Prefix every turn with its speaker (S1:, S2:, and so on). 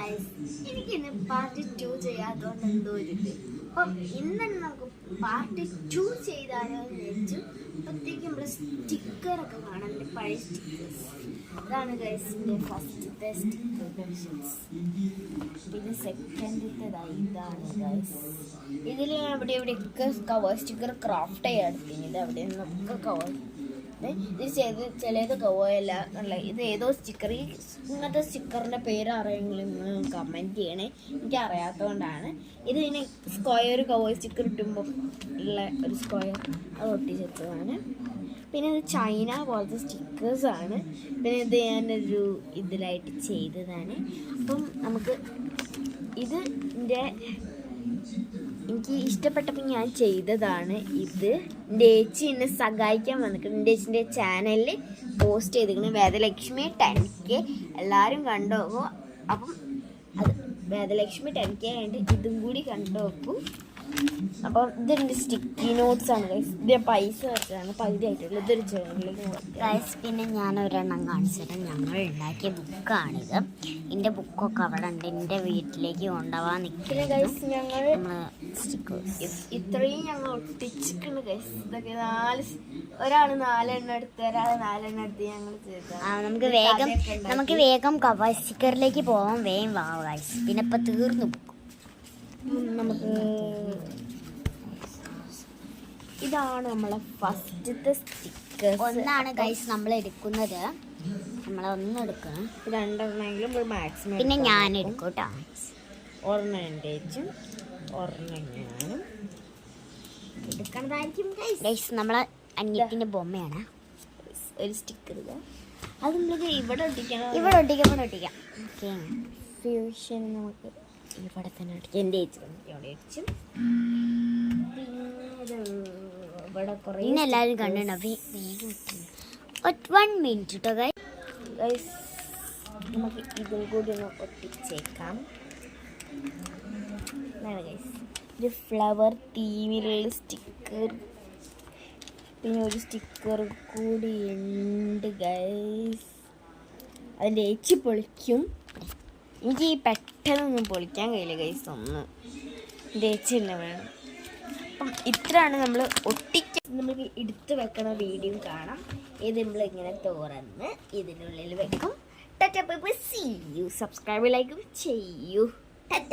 S1: Guys, എനിക്കിന്ന് part 2 ചെയ്യാത്തതുകൊണ്ട് എന്തോ ഒരിത്. അപ്പം ഇന്ന് നമുക്ക് പാർട്ട് 2 ചെയ്താലോ എന്ന് വിചാരിച്ചു. അപ്പോഴത്തേക്കും നമ്മുടെ സ്റ്റിക്കറൊക്കെ കാണാം, എൻ്റെ പഴയ സ്റ്റിക്കേഴ്സ്. അതാണ് ഗൈസിൻ്റെ ഫസ്റ്റത്തെ സ്റ്റിക്കർ കളക്ഷൻസ്. പിന്നെ സെക്കൻഡത്തേതായി ഇതാണ് ഗൈസ്. ഇതിൽ അവിടെ ഇവിടെയൊക്കെ കവർ സ്റ്റിക്കർ ക്രാഫ്റ്റ് ചെയ്യാൻ ഇത് അവിടെ നിന്നൊക്കെ കവർ ഇത് ചെയ്ത് ചിലത് കവോയല്ല അല്ല. ഇത് ഏതോ സ്റ്റിക്കർ, ഇങ്ങനത്തെ സ്റ്റിക്കറിൻ്റെ പേര് അറിയെങ്കിലും കമൻറ്റ് ചെയ്യണേ, എനിക്ക് അറിയാത്തതുകൊണ്ടാണ്. ഇത് ഇങ്ങനെ സ്ക്വയർ കവോയ് സ്റ്റിക്കർ ഇട്ടുമ്പോൾ ഉള്ള ഒരു സ്ക്വയർ അത് ഒട്ടിച്ചെടുത്തതാണ്. പിന്നെ ഇത് ചൈന പോലത്തെ സ്റ്റിക്കേഴ്സാണ്. പിന്നെ ഇത് ഞാനൊരു ഇതിലായിട്ട് ചെയ്തതാണ്. അപ്പം നമുക്ക് ഇത് എനിക്ക് ഇഷ്ടപ്പെട്ടപ്പോൾ ഞാൻ ചെയ്തതാണ്. ഇത് എൻ്റെ ചേച്ചി എന്നെ സഹായിക്കാൻ വന്നിട്ടുണ്ട്. എൻ്റെ ചേച്ചിൻ്റെ ചാനലിൽ പോസ്റ്റ് ചെയ്തിരിക്കുന്നത് വേദലക്ഷ്മി 10K, എല്ലാവരും കണ്ടുപോകും. അപ്പം അത് വേദലക്ഷ്മി 10K ആയിട്ട് ഇതും കൂടി കണ്ടുപോക്കും. അപ്പം ഇതെൻ്റെ സ്റ്റിക്കി നോട്ട്സ് ആണ് ഗൈസ്. ഇത് പൈസ വെച്ചതാണ്, പകുതി ആയിട്ടുള്ളൂ. ഇതൊരു ജേർണലിൽ ഗൈസ്. പിന്നെ ഞാൻ ഒരെണ്ണം കാണിച്ചത് ഞങ്ങൾ ഉണ്ടാക്കിയ ബുക്കാണിത്. എൻ്റെ ബുക്കൊക്കെ അവിടെ ഉണ്ട്, എൻ്റെ വീട്ടിലേക്ക് കൊണ്ടുപോകാൻ നിൽക്കുന്നത് ഗൈസ്. ഞങ്ങൾ ഇത്രയും ഞങ്ങൾ ഒട്ടിച്ചിട്ടുണ്ട് ഗൈസ്. ഇതൊക്കെ ഒരാൾ 4 എണ്ണം എടുത്ത്, ഒരാൾ 4 എണ്ണം എടുത്ത് ഞങ്ങൾ ചെയ്ത. നമുക്ക് വേഗം കവർ സ്റ്റിക്കറിലേക്ക് പോകാൻ വേഗം വാ ഗൈസ്. പിന്നെ ഇപ്പം തീർന്നു ബുക്ക്. നമുക്ക് ഇതാണ് നമ്മളെ ഫസ്റ്റത്തെ സ്റ്റിക്കേഴ്സ്. ഒന്നാണ് ഗൈസ് നമ്മൾ എടുക്കുന്നത്. നമ്മളൊന്നും എടുക്കണം, രണ്ടെണ്ണമെങ്കിലും മാക്സിമം. പിന്നെ ഞാൻ എടുക്കും കേട്ടോ. ഒരെണ്ണം എൻ്റെ ചേച്ചും ഒരെണ്ണം ഞാനും എടുക്കണതായിരിക്കും ഗൈസ്. നമ്മളെ അനിയത്തിൻ്റെ ബൊമ്മയാണ് ഒരു സ്റ്റിക്കർ. അത് നമുക്ക് ഇവിടെ ഒട്ടിക്കണം, ഇവിടെ ഒട്ടിക്കാം. ഓക്കെ, ഫ്യൂഷൻ നമുക്ക് ഇവിടെ തന്നെ അടിക്കും. എൻ്റെ ചേച്ചി ഇവിടെ അടിച്ചു. ഇവിടെ കുറേ എല്ലാവരും കണ്ടിട്ടുണ്ടോ? വേഗം 1 മിനിറ്റ് കേട്ടോ ഗൈസ്. നമുക്ക് ഇതും കൂടി ഒന്ന് ഒട്ടിച്ചേക്കാം. ഗൈസ്, ഒരു ഫ്ലവർ തീമിലുള്ള സ്റ്റിക്കർ, പിന്നെ ഒരു സ്റ്റിക്കർ കൂടി ഉണ്ട് ഗൈസ്. അതിൻ്റെ ചേച്ചി പൊളിക്കും. എനിക്ക് ഈ പെട്ടെന്നൊന്നും പൊളിക്കാൻ കഴിയില്ല ഗൈസ്, ഒന്ന് ചേച്ചി തന്നെ വേണം. അപ്പം ഇത്രയാണ് നമ്മൾ നമുക്ക് എടുത്ത് വെക്കണ വീഡിയോ കാണാം. ഇത് നമ്മളിങ്ങനെ തുറന്ന് ഇതിനുള്ളിൽ വെക്കും. Tata bye bye, see you. Subscribe ലൈക്കും ചെയ്യൂ.